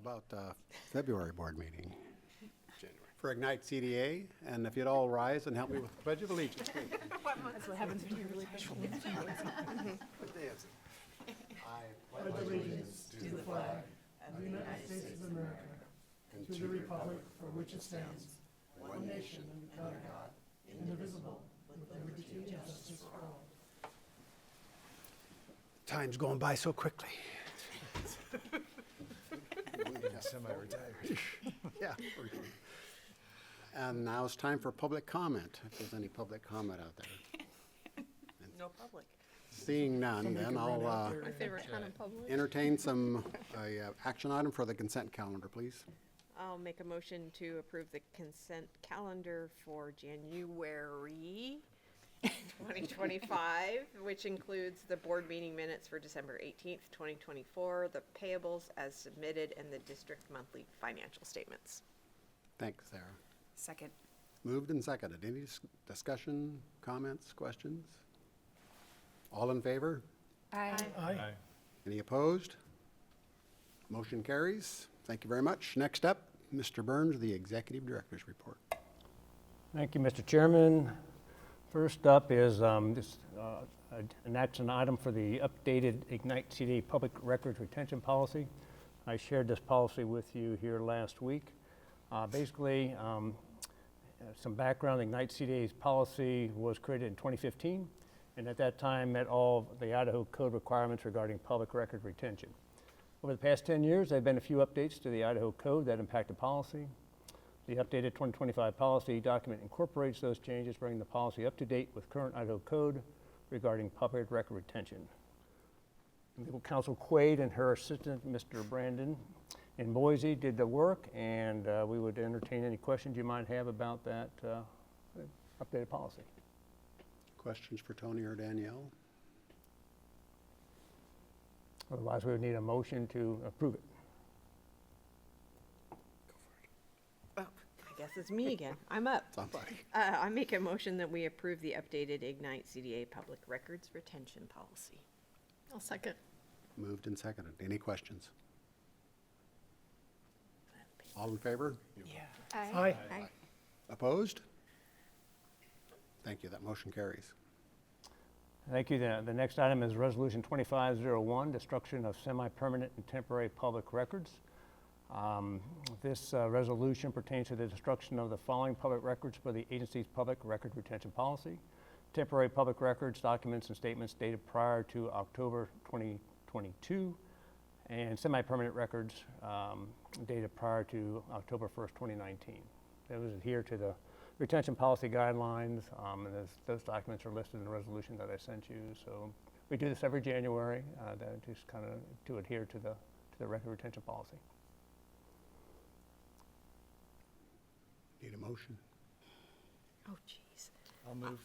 about February board meeting January. for Ignite CDA. And if you'd all rise and help me with the Pledge of Allegiance, please. That's what happens when you really push What day is it? I pledge allegiance to the flag of the United States of America, and to the republic for which it stands, one nation under God, indivisible, with liberty and justice for all. Time's going by so quickly. Semi-retired. Yeah. And now it's time for public comment, if there's any public comment out there. No public. Seeing none, then I'll My favorite kind of public. entertain some action item for the consent calendar, please. I'll make a motion to approve the consent calendar for January 2025, which includes the board meeting minutes for December 18th, 2024, the payables as submitted, and the district monthly financial statements. Thanks, Sarah. Second. Moved and seconded. Any discussion, comments, questions? All in favor? Aye. Any opposed? Motion carries. Thank you very much. Next up, Mr. Burns, the Executive Director's Report. Thank you, Mr. Chairman. First up is an action item for the updated Ignite CDA Public Records Retention Policy. I shared this policy with you here last week. Basically, some background, Ignite CDA's policy was created in 2015, and at that time met all the Idaho Code requirements regarding public record retention. Over the past 10 years, there have been a few updates to the Idaho Code that impact the policy. The updated 2025 policy document incorporates those changes, bringing the policy up to date with current Idaho Code regarding public record retention. Legal counsel Quaid and her assistant, Mr. Brandon, in Boise did the work, and we would entertain any questions you might have about that updated policy. Questions for Tony or Danielle? Otherwise, we would need a motion to approve it. Oh, I guess it's me again. I'm up. Somebody. I make a motion that we approve the updated Ignite CDA Public Records Retention Policy. I'll second. Moved and seconded. Any questions? All in favor? Aye. Opposed? Thank you. That motion carries. Thank you. The next item is Resolution 2501, Destruction of Semi-Permanent and Temporary Public Records. This resolution pertains to the destruction of the following public records for the agency's public record retention policy. Temporary public records, documents, and statements dated prior to October 2022, and semi-permanent records dated prior to October 1st, 2019. Those adhere to the retention policy guidelines, and those documents are listed in the resolution that I sent you. So we do this every January, just kind of to adhere to the record retention policy. Need a motion? Oh, jeez. I'll move.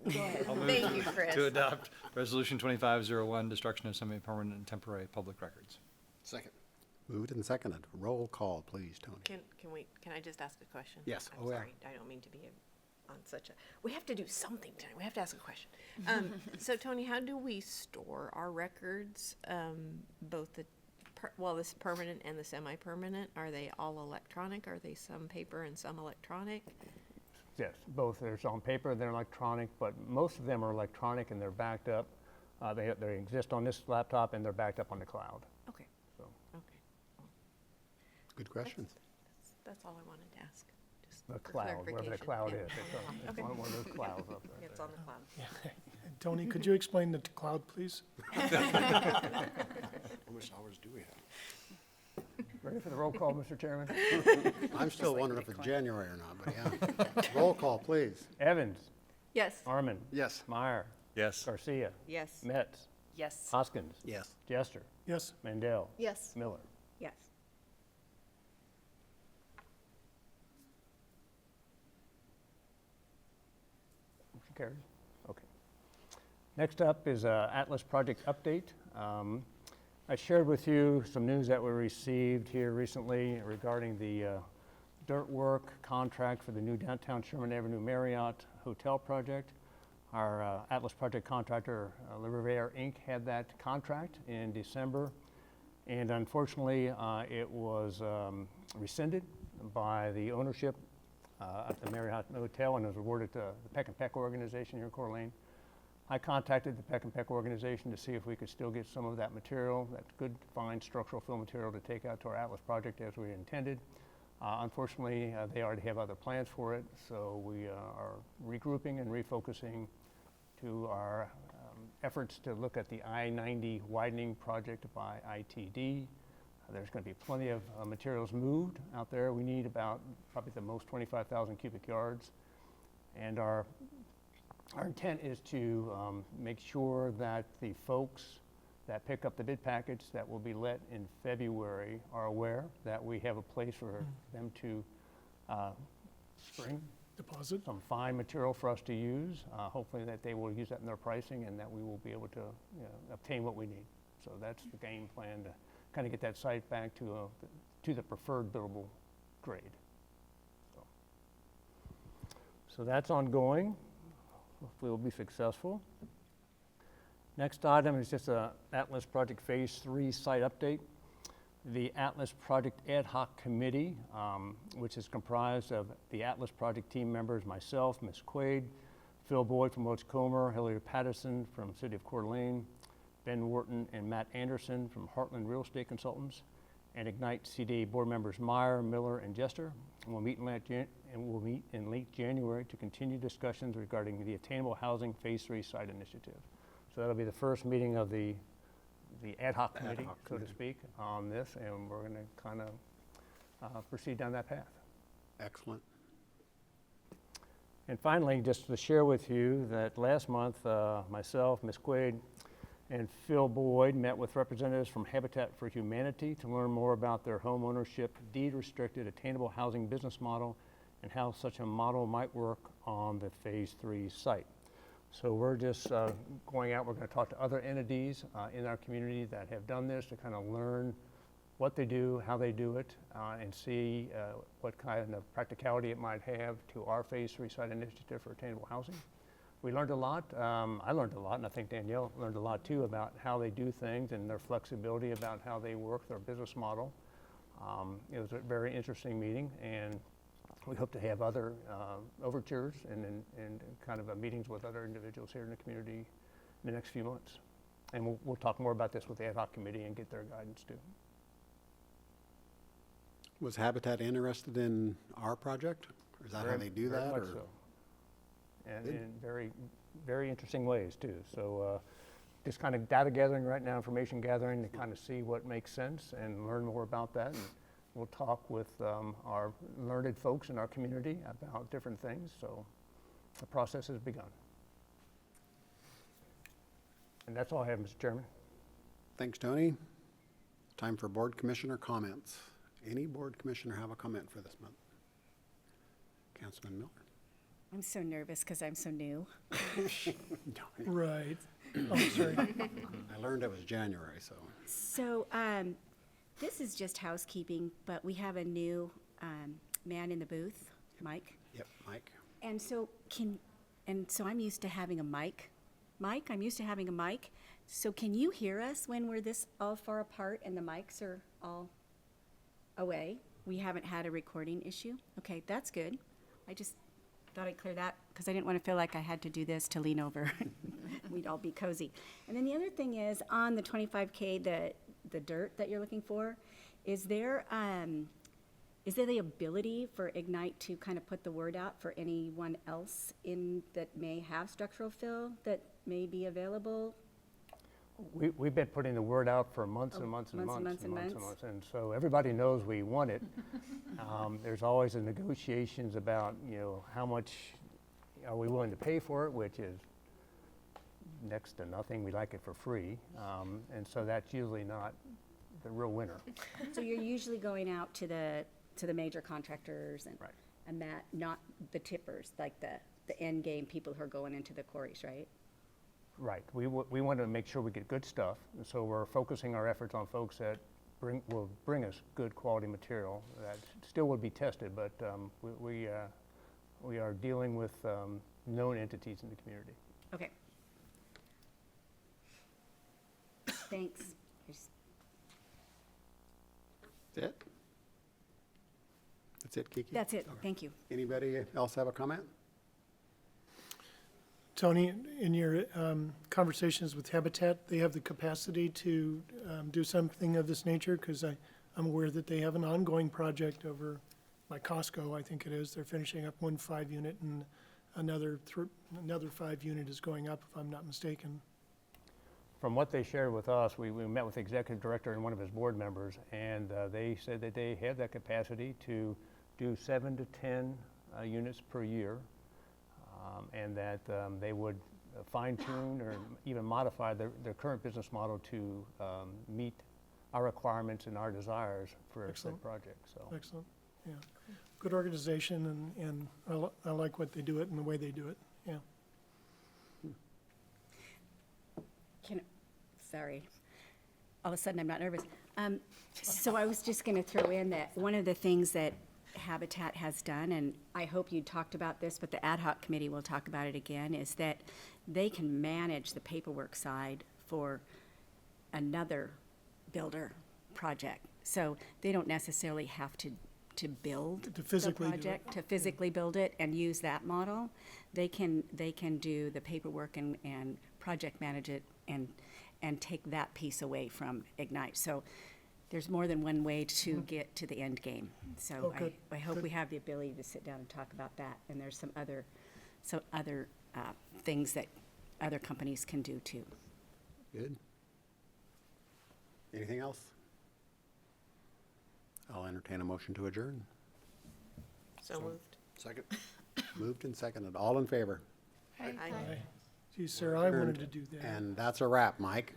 Thank you, Chris. To adopt Resolution 2501, Destruction of Semi-Permanent and Temporary Public Records. Second. Moved and seconded. Roll call, please, Tony. Can I just ask a question? Yes. I'm Oh, yeah. sorry. I don't mean to be on such a, we have to do something tonight. We have to ask a question. So Tony, how do we store our records, both this permanent and the semi-permanent? Are they all electronic? Are they some paper and some electronic? Yes, both. There's on paper, they're electronic, but most of them are electronic and they're backed up. They exist on this laptop and they're backed up on the cloud. Okay. So. Okay. Good question. That's all I wanted to ask. Just The for cloud, wherever the clarification. cloud Yeah. is. It's Okay. on one of those clouds up there. It's on the cloud. Tony, could you explain the cloud, please? How much hours do we have? Ready for the roll call, Mr. Chairman? I'm still wondering if it's January or not, but yeah. Roll call, please. Evans, Yes. Arman, Yes. Meyer, Yes. Garcia, Yes. Metz, Yes. Hoskins, Yes. Jester, Yes. Mandel, Yes. Miller. Yes. Motion carries. Okay. Next up is Atlas Project Update. I shared with you some news that we received here recently regarding the dirt work contract for the new downtown Sherman Avenue Marriott Hotel project. Our Atlas Project contractor, Le Riviere Inc., had that contract in December. And unfortunately, it was rescinded by the ownership at the Marriott Hotel and was awarded to the Peck and Peck organization here in Coeur d'Alene. I contacted the Peck and Peck organization to see if we could still get some of that material, that good, fine structural fill material to take out to our Atlas project as we intended. Unfortunately, they already have other plans for it, so we are regrouping and refocusing to our efforts to look at the I-90 widening project by ITD. There's going to be plenty of materials moved out there. We need about probably the most 25,000 cubic yards. And our intent is to make sure that the folks that pick up the bid package that will be let in February are aware that we have a place for them to bring Deposit? some fine material for us to use. Hopefully that they will use that in their pricing and that we will be able to obtain what we need. So that's the game plan, to kind of get that site back to the preferred buildable grade. So that's ongoing. Hopefully we'll be successful. Next item is just a Atlas Project Phase 3 site update. The Atlas Project Ad Hoc Committee, which is comprised of the Atlas Project team members, myself, Ms. Quaid, Phil Boyd from Coeur, Hillary Patterson from City of Coeur d'Alene, Ben Wharton and Matt Anderson from Heartland Real Estate Consultants, and Ignite CDA board members Meyer, Miller, and Jester. And we'll meet in late January to continue discussions regarding the Attainable Housing Phase 3 site initiative. So that'll be the first meeting of the ad hoc committee, so to speak, on this, and we're going to kind of proceed down that path. Excellent. And finally, just to share with you that last month, myself, Ms. Quaid, and Phil Boyd met with representatives from Habitat for Humanity to learn more about their home ownership, deed-restricted, attainable housing business model and how such a model might work on the Phase 3 site. So we're just going out, we're going to talk to other entities in our community that have done this to kind of learn what they do, how they do it, and see what kind of practicality it might have to our Phase 3 site initiative for attainable housing. We learned a lot. I learned a lot, and I think Danielle learned a lot too about how they do things and their flexibility about how they work their business model. It was a very interesting meeting, and we hope to have other overtures and kind of meetings with other individuals here in the community in the next few months. And we'll talk more about this with the ad hoc committee and get their guidance too. Was Habitat interested in our project? Or is that how they do Very that? much Or? so. And Good. in very, very interesting ways too. So just kind of data gathering right now, information gathering to kind of see what makes sense and learn more about that. And we'll talk with our learned folks in our community about different things. So the process has begun. And that's all I have, Mr. Chairman. Thanks, Tony. Time for board commissioner comments. Any board commissioner have a comment for this month? Councilman Miller? I'm so nervous because I'm so new. Right. Oh, sorry. I learned it was January, so. So this is just housekeeping, but we have a new man in the booth, Mike. Yep, Mike. And so I'm used to having a mic. Mike, I'm used to having a mic. So can you hear us when we're this all far apart and the mics are all away? We haven't had a recording issue. Okay, that's good. I just thought I'd clear that because I didn't want to feel like I had to do this to lean over. We'd all be cozy. And then the other thing is on the 25K, the dirt that you're looking for, is there the ability for Ignite to kind of put the word out for anyone else that may have structural fill that may be available? We've been putting the word out for months and months and months and months and months. And so everybody knows we want it. There's always the negotiations about, how much are we willing to pay for it, which is next to nothing. We like it for free. And so that's usually not the real winner. So you're usually going out to the major contractors and Right. and that, not the tippers, like the end game people who are going into the quarries, right? Right. We want to make sure we get good stuff. And so we're focusing our efforts on folks that will bring us good quality material that still would be tested, but we are dealing with known entities in the community. Okay. Thanks. That's it? That's it, Kiki? That's it, Okay. thank you. Anybody else have a comment? Tony, in your conversations with Habitat, they have the capacity to do something of this nature? Because I'm aware that they have an ongoing project over by Costco, I think it is. They're finishing up one 5-unit and another 5-unit is going up, if I'm not mistaken. From what they shared with us, we met with the executive director and one of his board members, and they said that they have that capacity to do 7 to 10 units per year, and that they would fine tune or even modify their current business model to meet our requirements and our desires for Excellent. said project, so. Excellent, yeah. Good organization, and I like what they do it and the way they do it, yeah. Sorry, all of a sudden I'm not nervous. So I was just gonna throw in that one of the things that Habitat has done, and I hope you talked about this, but the ad hoc committee will talk about it again, is that they can manage the paperwork side for another builder project. So they don't necessarily have to build To the physically do it. project, to physically build it and use that model. They can do the paperwork and project manage it and take that piece away from Ignite. So there's more than one way to get to the end game. So Oh, good, I hope good. we have the ability to sit down and talk about that. And there's some other things that other companies can do too. Good. Anything else? I'll entertain a motion to adjourn. So moved. Second. Moved and seconded. All in favor? Aye. Gee, Sarah, I wanted to do that. And that's a wrap, Mike.